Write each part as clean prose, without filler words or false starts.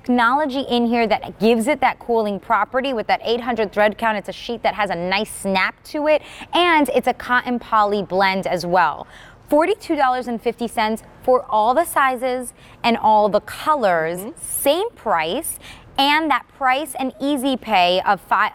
technology in here that gives it that cooling property with that 800 thread count. It's a sheet that has a nice snap to it, and it's a cotton poly blend as well. $42.50 for all the sizes and all the colors, same price, and that price and easy pay of five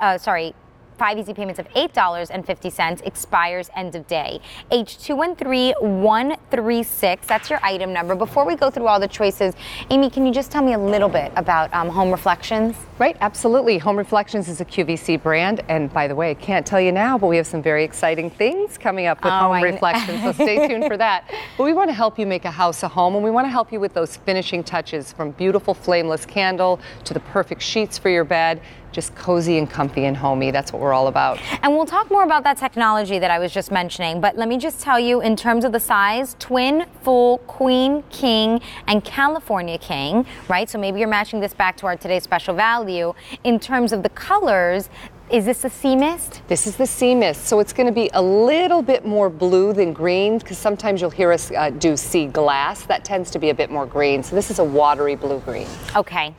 easy payments of $8.50 expires end of day. H213136, that's your item number. Before we go through all the choices, Amy, can you just tell me a little bit about Home Reflections? Right, absolutely. Home Reflections is a QVC brand, and by the way, I can't tell you now, but we have some very exciting things coming up with Home Reflections, so stay tuned for that. But we want to help you make a house a home, and we want to help you with those finishing touches, from beautiful flameless candle to the perfect sheets for your bed. Just cozy and comfy and homey. That's what we're all about. And we'll talk more about that technology that I was just mentioning, but let me just tell you, in terms of the size, twin, full, queen, king, and California king, right? So maybe you're matching this back to our today's special value. In terms of the colors, is this the sea mist? This is the sea mist, so it's going to be a little bit more blue than green, because sometimes you'll hear us do sea glass. That tends to be a bit more green, so this is a watery blue-green. Okay.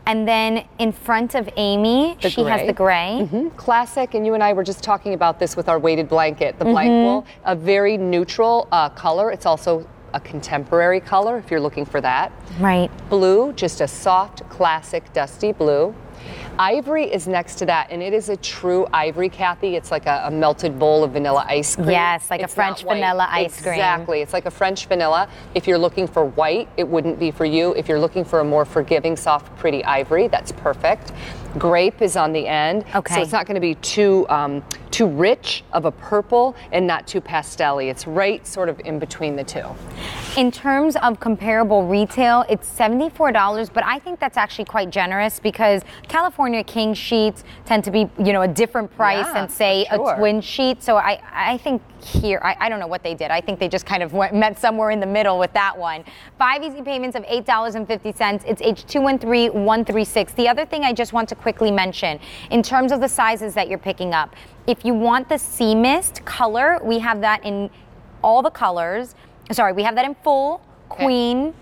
And then in front of Amy, she has the gray. Classic, and you and I were just talking about this with our weighted blanket. The blank wool, a very neutral color. It's also a contemporary color if you're looking for that. Right. Blue, just a soft, classic, dusty blue. Ivory is next to that, and it is a true ivory, Kathy. It's like a melted bowl of vanilla ice cream. Yes, like it's a French vanilla ice cream. Exactly. It's like a French vanilla. If you're looking for white, it wouldn't be for you. If you're looking for a more forgiving, soft, pretty ivory, that's perfect. Grape is on the end, okay. So it's not going to be too rich of a purple and not too pastel-y. It's right sort of in between the two. In terms of comparable retail, it's $74, but I think that's actually quite generous, because California King sheets tend to be, a different price than, say, a twin sheet. So I think here, I don't know what they did. I think they just kind of met somewhere in the middle with that one. 5 easy payments of $8.50. It's H213136. The other thing I just want to quickly mention, in terms of the sizes that you're picking up, if you want the sea mist color, we have that in all the colors. Sorry, we have that in full, queen,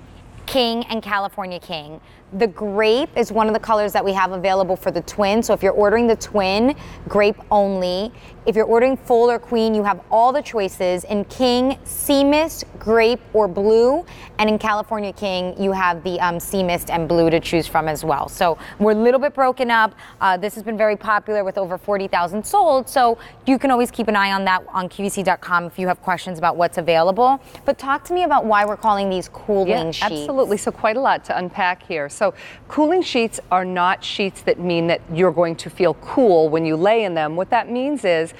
king, and California king. The grape is one of the colors that we have available for the twin. So if you're ordering the twin, grape only. If you're ordering full or queen, you have all the choices. In king, sea mist, grape, or blue. And in California king, you have the sea mist and blue to choose from as well. So we're a little bit broken up. This has been very popular with over 40,000 sold. So you can always keep an eye on that on QVC.com if you have questions about what's available. But talk to me about why we're calling these cooling sheets. Absolutely. So quite a lot to unpack here. So cooling sheets are not sheets that mean that you're going to feel cool when you lay in them. What that means is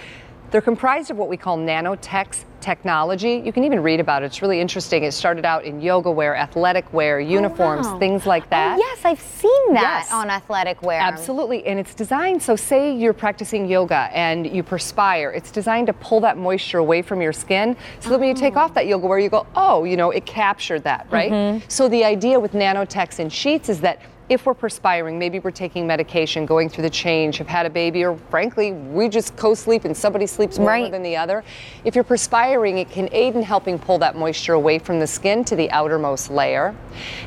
they're comprised of what we call nanotech technology. You can even read about it. It's really interesting. It started out in yoga wear, athletic wear, uniforms, things like that. Oh, yes, I've seen that on athletic wear. Absolutely. And it's designed, so say you're practicing yoga and you perspire. It's designed to pull that moisture away from your skin, so that when you take off that yoga wear, you go, oh, it captured that, right? So the idea with nanotechs and sheets is that if we're perspiring, maybe we're taking medication, going through the change, have had a baby, or frankly, we just co-sleep and somebody sleeps more than the other. If you're perspiring, it can aid in helping pull that moisture away from the skin to the outermost layer.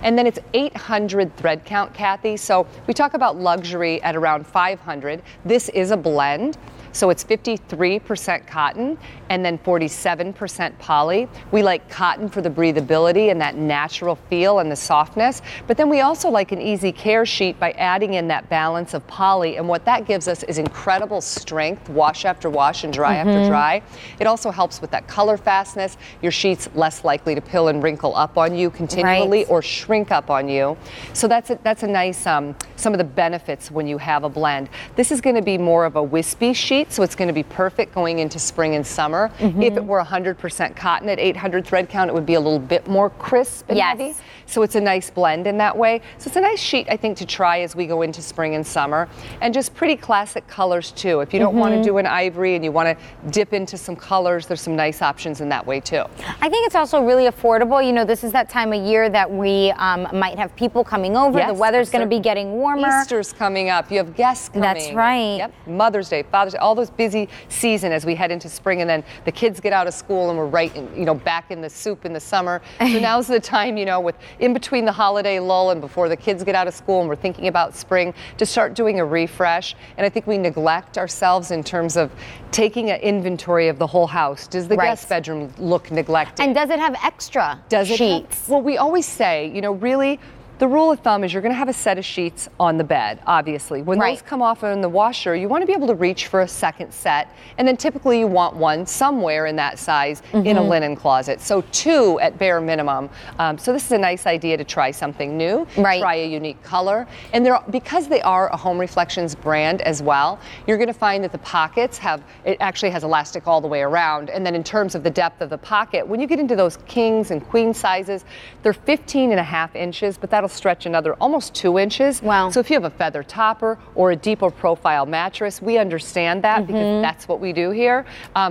And then it's 800 thread count, Kathy. So we talk about luxury at around 500. This is a blend. So it's 53% cotton and then 47% poly. We like cotton for the breathability and that natural feel and the softness. But then we also like an easy care sheet by adding in that balance of poly. And what that gives us is incredible strength, wash after wash and dry after dry. It also helps with that color fastness. Your sheet's less likely to pill and wrinkle up on you continually or shrink up on you. So that's a nice, some of the benefits when you have a blend. This is going to be more of a wispy sheet. So it's going to be perfect going into spring and summer. If it were 100% cotton at 800 thread count, it would be a little bit more crisp and heavy. So it's a nice blend in that way. So it's a nice sheet, I think, to try as we go into spring and summer. And just pretty classic colors, too. If you don't want to do an ivory and you want to dip into some colors, there's some nice options in that way, too. I think it's also really affordable. This is that time of year that we might have people coming over. The weather's going to be getting warmer. Easter's coming up. You have guests coming. That's right. Yep. Mother's Day, Father's Day, all all those busy season as we head into spring, and then the kids get out of school and we're right in, back in the soup in the summer. So now's the time, with in between the holiday lull and before the kids get out of school and we're thinking about spring, to start doing a refresh. And I think we neglect ourselves in terms of taking an inventory of the whole house. Does the guest bedroom look neglected? And does it have extra sheets? Well, we always say, really, the rule of thumb is you're going to have a set of sheets on the bed, obviously. When those come off in the washer, you want to be able to reach for a second set. And then typically you want one somewhere in that size in a linen closet. So 2 at bare minimum. So this is a nice idea to try something new, try a unique color. And because they are a Home Reflections brand as well, you're going to find that the pockets it actually has elastic all the way around. And then in terms of the depth of the pocket, when you get into those kings and queen sizes, they're 15.5 inches, but that'll stretch another almost 2 inches. Wow. So if you have a feather topper or a deeper profile mattress, we understand that because that's what we do here.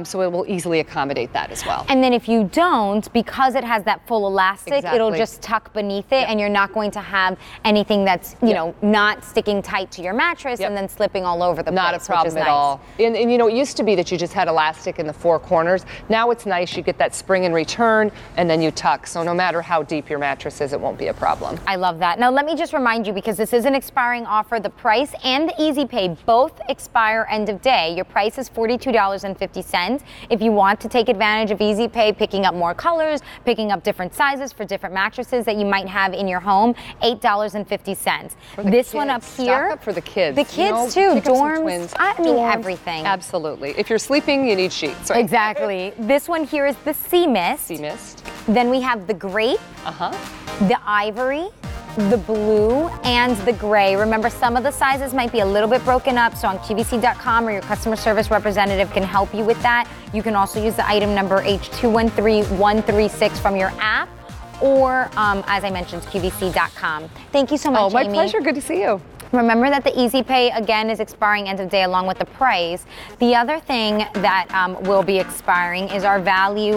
So it will easily accommodate that as well. And then if you don't, because it has that full elastic, it'll just tuck beneath it and you're not going to have anything that's, not sticking tight to your mattress and then slipping all over the place. Not a problem at all. And it used to be that you just had elastic in the 4 corners. Now it's nice. You get that spring and return and then you tuck. So no matter how deep your mattress is, it won't be a problem. I love that. Now let me just remind you, because this is an expiring offer, the price and the Easy Pay both expire end of day. Your price is $42.50. If you want to take advantage of Easy Pay, picking up more colors, picking up different sizes for different mattresses that you might have in your home, $8.50. This one up here. Stock up for the kids. The kids too. Dorms. Dorms. Everything. Absolutely. If you're sleeping, you need sheets. Right? Exactly. This one here is the Sea Mist. Sea Mist. Then we have the Grape, the Ivory, the blue, and the gray. Remember, some of the sizes might be a little bit broken up, so on QVC.com or your customer service representative can help you with that. You can also use the item number H213136 from your app, or as I mentioned, QVC.com. Thank you so much, my Amy. pleasure. Good to see you. Remember that the Easy Pay, again, is expiring end of day along with the price. The other thing that will be expiring is our value